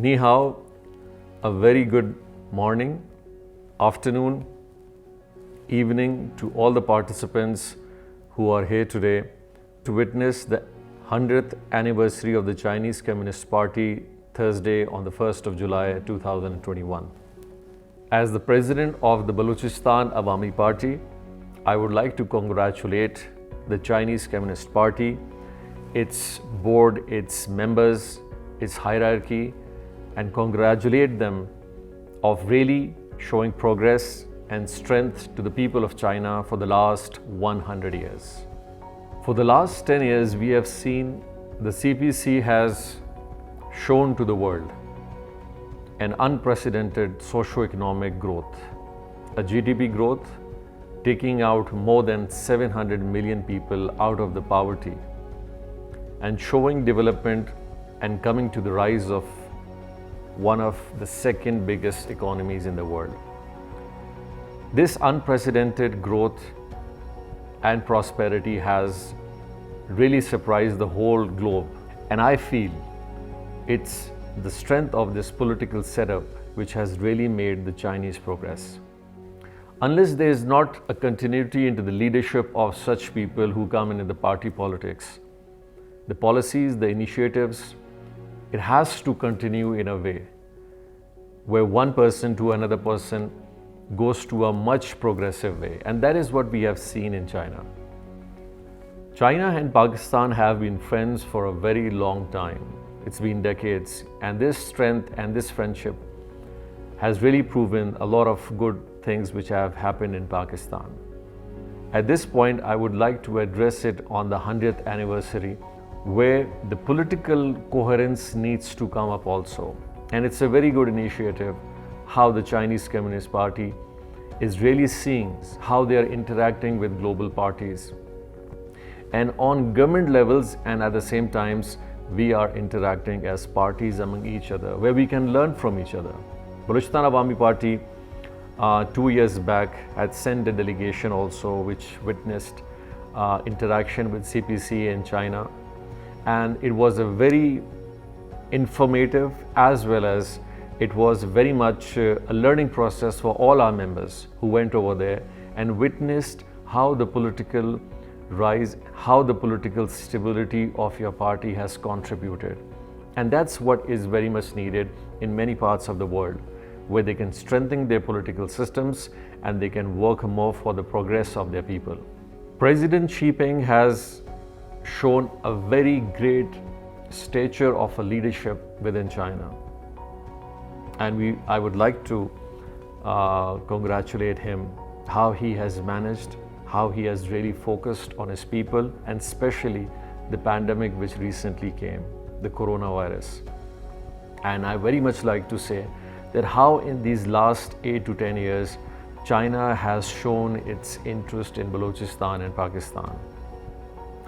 Ni hao, a very good morning, afternoon, evening to all the participants who are here today to witness the 100th anniversary of the Chinese Communist Party Thursday on the 1st of July 2021. As the president of the Balochistan Awami Party, I would like to congratulate the Chinese Communist Party, its board, its members, its hierarchy, and congratulate them of really showing progress and strength to the people of China for the last 100 years. For the last 10 years, we have seen the CPC has shown to the world an unprecedented socio-economic growth, a GDP growth taking out more than 700 million people out of the poverty and showing development and coming to the rise of one of the second biggest economies in the world. This unprecedented growth and prosperity has really surprised the whole globe, and I feel it's the strength of this political setup which has really made the Chinese progress. Unless there is not a continuity into the leadership of such people who come into the party politics, the policies, the initiatives, it has to continue in a way where one person to another person goes to a much progressive way. And that is what we have seen in China. China and Pakistan have been friends for a very long time. It's been decades. And this strength and this friendship has really proven a lot of good things which have happened in Pakistan. At this point, I would like to address it on the 100th anniversary, where the political coherence needs to come up also. And it's a very good initiative how the Chinese Communist Party is really seeing how they are interacting with global parties. And on government levels and at the same times, we are interacting as parties among each other, where we can learn from each other. Balochistan Awami Party 2 years back had sent a delegation also which witnessed interaction with CPC in China. And it was a very informative as well as it was very much a learning process for all our members who went over there and witnessed how the political rise, how the political stability of your party has contributed. And that's what is very much needed in many parts of the world, where they can strengthen their political systems and they can work more for the progress of their people. President Xi Jinping has shown a very great stature of a leadership within China. And I would like to congratulate him, how he has managed, how he has really focused on his people, and especially the pandemic which recently came, the coronavirus. And I very much like to say that how in these last 8 to 10 years, China has shown its interest in Balochistan and Pakistan.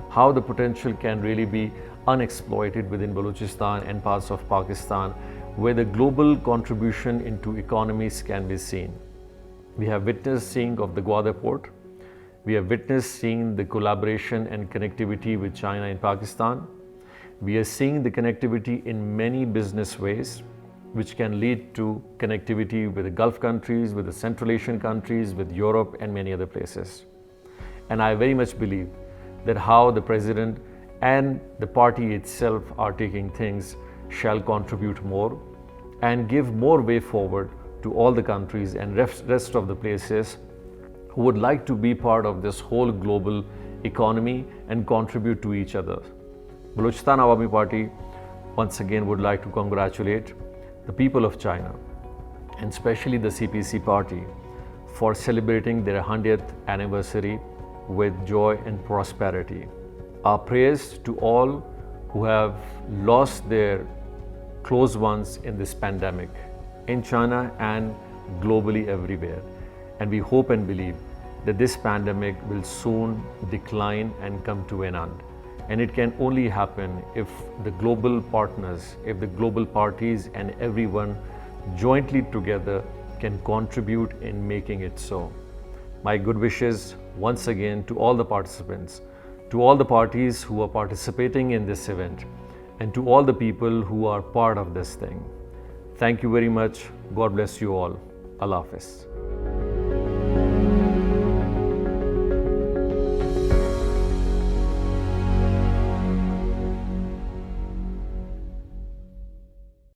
How the potential can really be unexploited within Balochistan and parts of Pakistan, where the global contribution into economies can be seen. We have witnessed seeing of the Gwadar port. We have witnessed seeing the collaboration and connectivity with China and Pakistan. We are seeing the connectivity in many business ways, which can lead to connectivity with the Gulf countries, with the Central Asian countries, with Europe and many other places. And I very much believe that how the president and the party itself are taking things shall contribute more and give more way forward to all the countries and rest of the places who would like to be part of this whole global economy and contribute to each other. Balochistan Awami Party once again would like to congratulate the people of China and especially the CPC party for celebrating their 100th anniversary with joy and prosperity. Our prayers to all who have lost their close ones in this pandemic in China and globally everywhere. And we hope and believe that this pandemic will soon decline and come to an end. And it can only happen if the global partners, if the global parties and everyone jointly together can contribute in making it so. My good wishes once again to all the participants, to all the parties who are participating in this event, and to all the people who are part of this thing. Thank you very much. God bless you all. Allah Hafiz.